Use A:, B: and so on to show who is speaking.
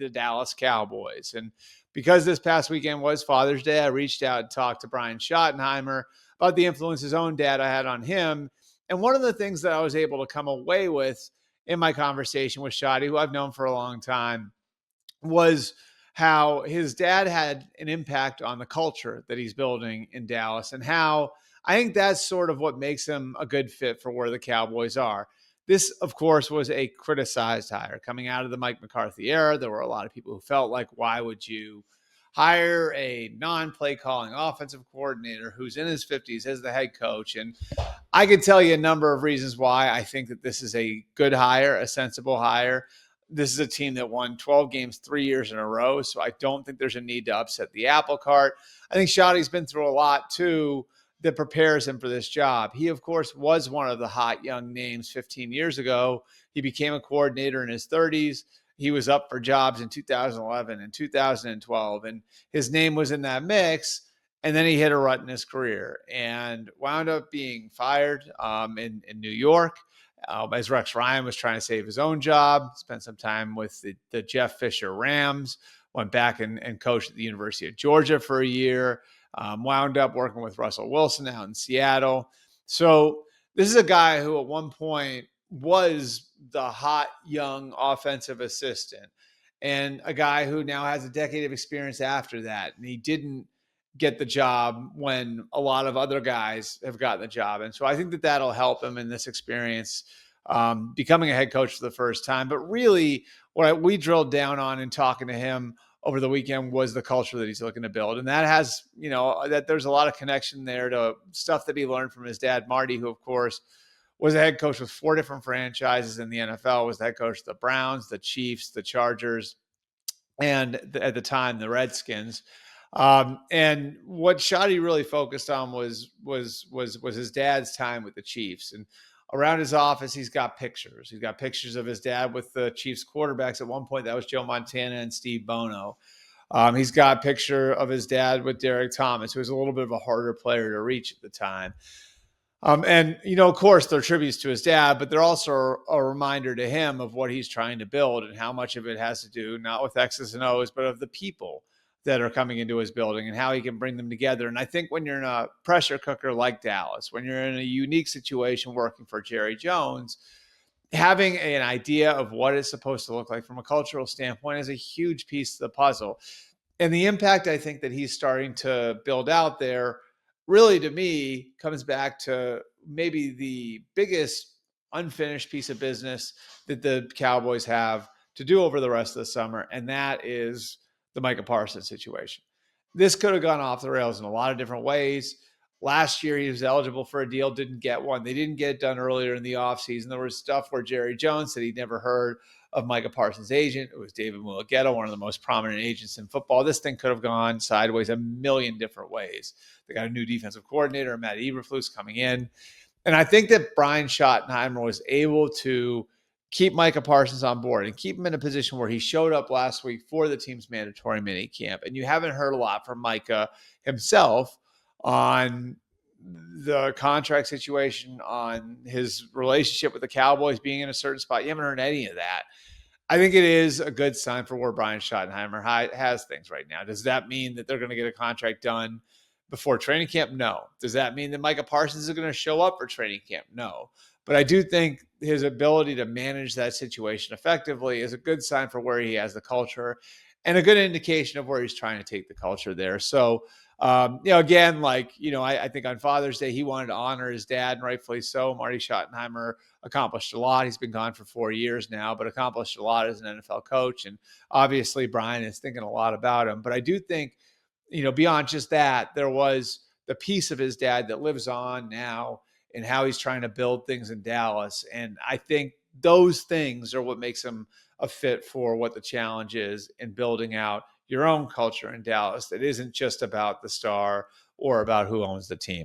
A: the Dallas Cowboys. And because this past weekend was Father's Day, I reached out and talked to Brian Schottenheimer about the influence his own dad had on him. And one of the things that I was able to come away with in my conversation with Shotty, who I've known for a long time, was how his dad had an impact on the culture that he's building in Dallas, and how I think that's sort of what makes him a good fit for where the Cowboys are. This, of course, was a criticized hire coming out of the Mike McCarthy era. There were a lot of people who felt like, why would you hire a non-play calling offensive coordinator who's in his 50s as the head coach? And I could tell you a number of reasons why I think that this is a good hire, a sensible hire. This is a team that won 12 games 3 years in a row, so I don't think there's a need to upset the apple cart. I think Shotty's been through a lot, too, that prepares him for this job. He, of course, was one of the hot young names 15 years ago. He became a coordinator in his 30s. He was up for jobs in 2011 and 2012, and his name was in that mix. And then he hit a rut in his career and wound up being fired in New York. As Rex Ryan was trying to save his own job, spent some time with the Jeff Fisher Rams, went back and coached at the University of Georgia for a year, wound up working with Russell Wilson out in Seattle. So this is a guy who at one point was the hot young offensive assistant, and a guy who now has a decade of experience after that. And he didn't get the job when a lot of other guys have gotten the job. And so I think that that'll help him in this experience, becoming a head coach for the first time. But really what we drilled down on in talking to him over the weekend was the culture that he's looking to build. And that has, that there's a lot of connection there to stuff that he learned from his dad, Marty, who of course was a head coach with 4 different franchises in the NFL, was the head coach of the Browns, the Chiefs, the Chargers, and at the time, the Redskins. And what Shotty really focused on was his dad's time with the Chiefs. And around his office, he's got pictures. He's got pictures of his dad with the Chiefs quarterbacks. At one point, that was Joe Montana and Steve Bono. He's got a picture of his dad with Derek Thomas, who was a little bit of a harder player to reach at the time. And, of course, they're tributes to his dad, but they're also a reminder to him of what he's trying to build and how much of it has to do, not with X's and O's, but of the people that are coming into his building and how he can bring them together. And I think when you're in a pressure cooker like Dallas, when you're in a unique situation working for Jerry Jones, having an idea of what it's supposed to look like from a cultural standpoint is a huge piece of the puzzle. And the impact I think that he's starting to build out there really, to me, comes back to maybe the biggest unfinished piece of business that the Cowboys have to do over the rest of the summer, and that is the Micah Parsons situation. This could have gone off the rails in a lot of different ways. Last year, he was eligible for a deal, didn't get one. They didn't get it done earlier in the offseason. There was stuff where Jerry Jones said he'd never heard of Micah Parsons' agent. It was David Mulugeta, one of the most prominent agents in football. This thing could have gone sideways a million different ways. They got a new defensive coordinator, Matt Eberflus, coming in. And I think that Brian Schottenheimer was able to keep Micah Parsons on board and keep him in a position where he showed up last week for the team's mandatory mini camp. And you haven't heard a lot from Micah himself on the contract situation, on his relationship with the Cowboys being in a certain spot. You haven't heard any of that. I think it is a good sign for where Brian Schottenheimer has things right now. Does that mean that they're going to get a contract done before training camp? No. Does that mean that Micah Parsons is going to show up for training camp? No. But I do think his ability to manage that situation effectively is a good sign for where he has the culture and a good indication of where he's trying to take the culture there. So, again, I think on Father's Day, he wanted to honor his dad, and rightfully so. Marty Schottenheimer accomplished a lot. He's been gone for 4 years now, but accomplished a lot as an NFL coach. And obviously Brian is thinking a lot about him. But I do think, beyond just that, there was the piece of his dad that lives on now and how he's trying to build things in Dallas. And I think those things are what makes him a fit for what the challenge is in building out your own culture in Dallas that isn't just about the star or about who owns the team.